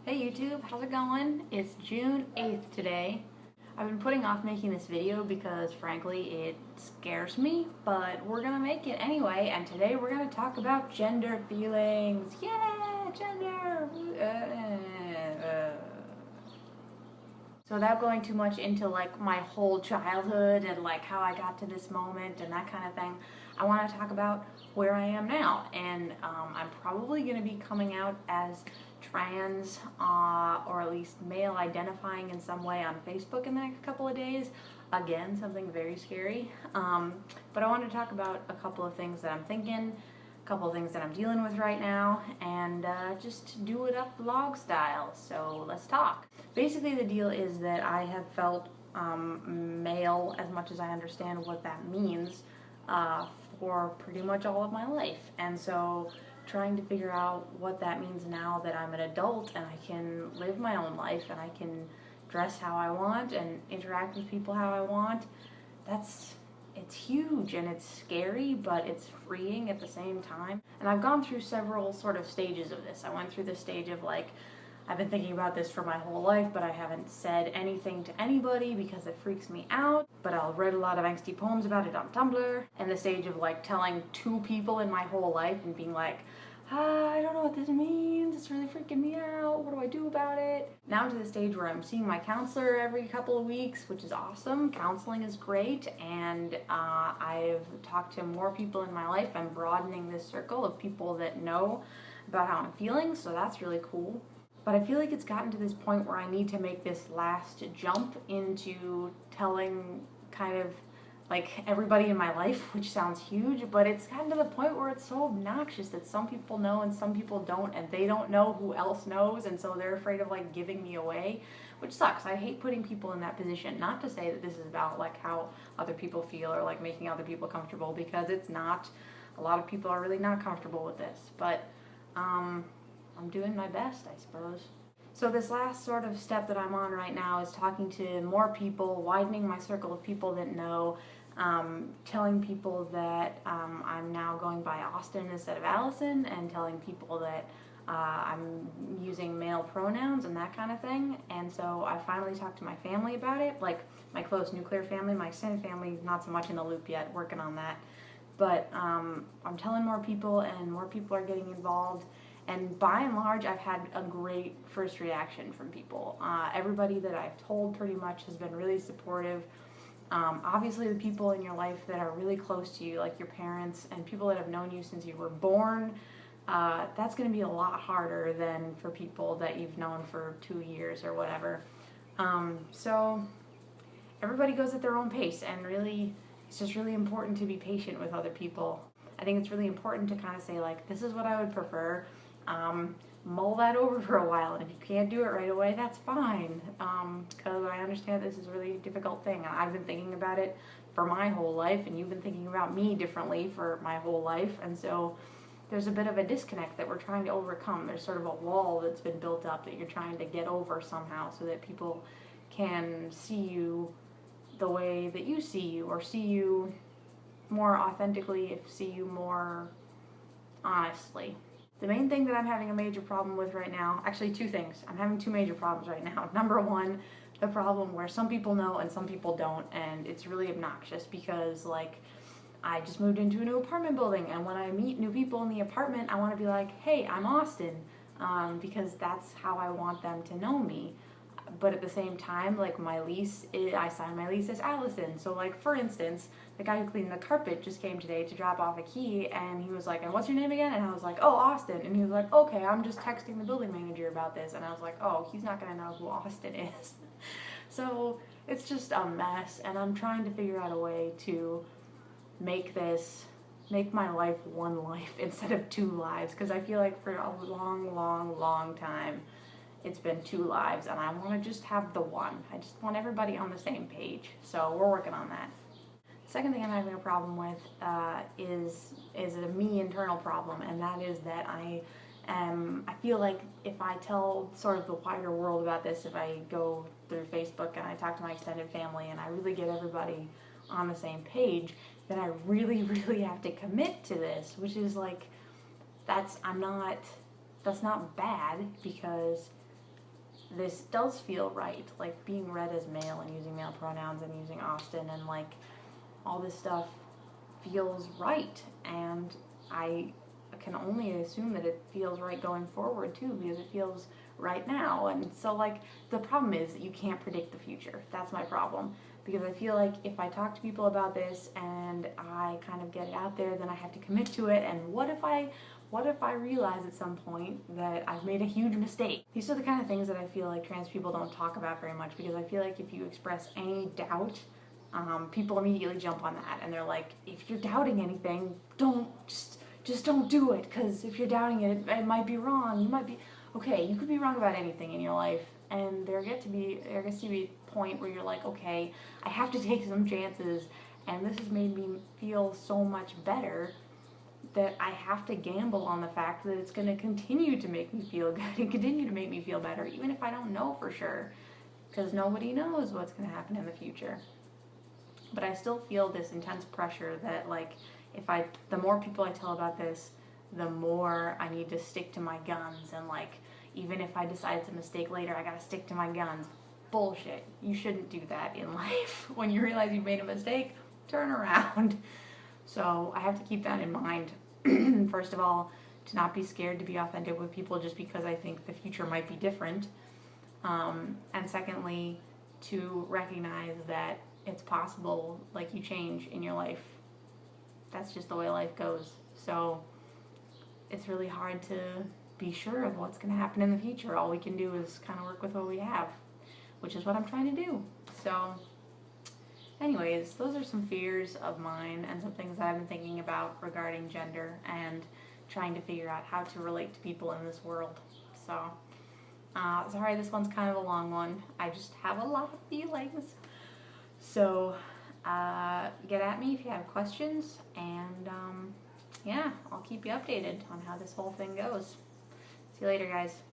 Hey YouTube, how's it going? It's June 8th today. I've been putting off making this video because frankly it scares me, but we're gonna make it anyway, and today we're gonna talk about gender feelings. Yeah, gender! So without going too much into like my whole childhood and like how I got to this moment and that kind of thing, I want to talk about where I am now. And I'm probably going to be coming out as trans or at least male identifying in some way on Facebook in the next couple of days. Again, something very scary. But I want to talk about a couple of things that I'm thinking, a couple of things that I'm dealing with right now, and just do it up vlog style. So let's talk. Basically, the deal is that I have felt male as much as I understand what that means for pretty much all of my life. And so trying to figure out what that means now that I'm an adult and I can live my own life and I can dress how I want and interact with people how I want, it's huge and it's scary, but it's freeing at the same time. And I've gone through several sort of stages of this. I went through the stage of like, I've been thinking about this for my whole life, but I haven't said anything to anybody because it freaks me out. But I'll read a lot of angsty poems about it on Tumblr. And the stage of like telling 2 people in my whole life and being like, I don't know what this means, it's really freaking me out, what do I do about it? Now to the stage where I'm seeing my counselor every couple of weeks, which is awesome. Counseling is great, and I've talked to more people in my life. I'm broadening this circle of people that know about how I'm feeling, so that's really cool. But I feel like it's gotten to this point where I need to make this last jump into telling kind of like everybody in my life, which sounds huge, but it's gotten to the point where it's so obnoxious that some people know and some people don't, and they don't know who else knows, and so they're afraid of like giving me away, which sucks. I hate putting people in that position. Not to say that this is about like how other people feel or like making other people comfortable, because it's not. A lot of people are really not comfortable with this, but I'm doing my best, I suppose. So this last sort of step that I'm on right now is talking to more people, widening my circle of people that know, telling people that I'm now going by Austin instead of Allison, and telling people that I'm using male pronouns and that kind of thing. And so I finally talked to my family about it, like my close nuclear family. My extended family, not so much in the loop yet, working on that. But I'm telling more people, and more people are getting involved. And by and large, I've had a great first reaction from people. Everybody that I've told pretty much has been really supportive. Obviously, the people in your life that are really close to you, like your parents and people that have known you since you were born, that's going to be a lot harder than for people that you've known for 2 years or whatever. So everybody goes at their own pace, and really, it's just really important to be patient with other people. I think it's really important to kind of say, like, this is what I would prefer. Mull that over for a while, and if you can't do it right away, that's fine, because I understand this is a really difficult thing, and I've been thinking about it for my whole life, and you've been thinking about me differently for my whole life, and so there's a bit of a disconnect that we're trying to overcome. There's sort of a wall that's been built up that you're trying to get over somehow, so that people can see you the way that you see you, or see you more authentically, see you more honestly. The main thing that I'm having a major problem with right now, actually 2 things. I'm having 2 major problems right now. Number 1, the problem where some people know and some people don't, and it's really obnoxious because, like, I just moved into a new apartment building, and when I meet new people in the apartment, I want to be like, hey, I'm Austin, because that's how I want them to know me. But at the same time, like, I signed my lease as Allison. So, like, for instance, the guy who cleaned the carpet just came today to drop off a key, and he was like, and what's your name again? And I was like, oh, Austin. And he was like, okay, I'm just texting the building manager about this. And I was like, oh, he's not going to know who Austin is. So it's just a mess, and I'm trying to figure out a way to make my life one life instead of 2 lives, because I feel like for a long time it's been 2 lives, and I want to just have the one. I just want everybody on the same page, so we're working on that. The second thing I'm having a problem with is a me internal problem, and that is that I feel like if I tell sort of the wider world about this, if I go through Facebook and I talk to my extended family and I really get everybody on the same page, then I really have to commit to this, which is like, that's not bad, because this does feel right, like being read as male and using male pronouns and using Austin and like all this stuff feels right, and I can only assume that it feels right going forward too, because it feels right now. And so like the problem is that you can't predict the future. That's my problem, because I feel like if I talk to people about this and I kind of get it out there, then I have to commit to it. And what if I realize at some point that I've made a huge mistake? These are the kind of things that I feel like trans people don't talk about very much, because I feel like if you express any doubt, people immediately jump on that, and they're like, if you're doubting anything, just don't do it, because if you're doubting it, it might be wrong. You might be, okay, you could be wrong about anything in your life, and there gets to be a point where you're like, okay, I have to take some chances, and this has made me feel so much better that I have to gamble on the fact that it's going to continue to make me feel good and continue to make me feel better, even if I don't know for sure, because nobody knows what's going to happen in the future. But I still feel this intense pressure that, like, the more people I tell about this, the more I need to stick to my guns, and like, even if I decide it's a mistake later, I gotta stick to my guns. Bullshit. You shouldn't do that in life. When you realize you've made a mistake, turn around. So I have to keep that in mind. First of all, to not be scared to be authentic with people just because I think the future might be different. And secondly, to recognize that it's possible, like, you change in your life. That's just the way life goes. So it's really hard to be sure of what's going to happen in the future. All we can do is kind of work with what we have, which is what I'm trying to do. So anyways, those are some fears of mine and some things that I've been thinking about regarding gender and trying to figure out how to relate to people in this world. So sorry, this one's kind of a long one. I just have a lot of feelings. So get at me if you have questions, and yeah, I'll keep you updated on how this whole thing goes. See you later, guys.